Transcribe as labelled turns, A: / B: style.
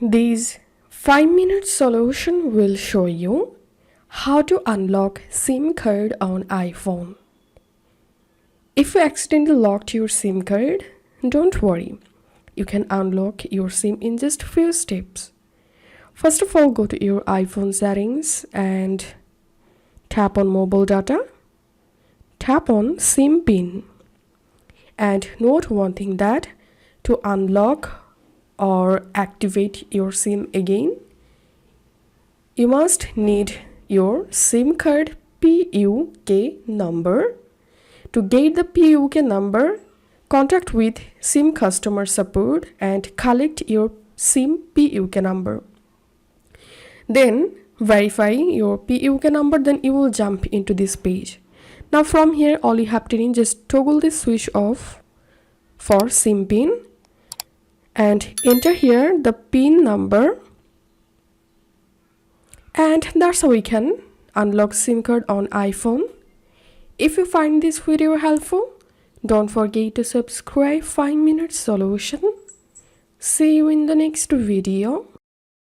A: This 5-minute solution will show you how to unlock SIM card on iPhone. If you accidentally locked your SIM card, don't worry. You can unlock your SIM in just a few steps. First of all, go to your iPhone settings and tap on mobile data. Tap on SIM pin. And note one thing, that to unlock or activate your SIM again, you must need your SIM card PUK number. To get the PUK number, contact with SIM customer support and collect your SIM PUK number. Then verify your PUK number, then you will jump into this page. Now from here, all you have to do is just toggle the switch off for SIM pin and enter here the pin number, and that's how we can unlock SIM card on iPhone. If you find this video helpful, don't forget to subscribe 5-minute solution. See you in the next video.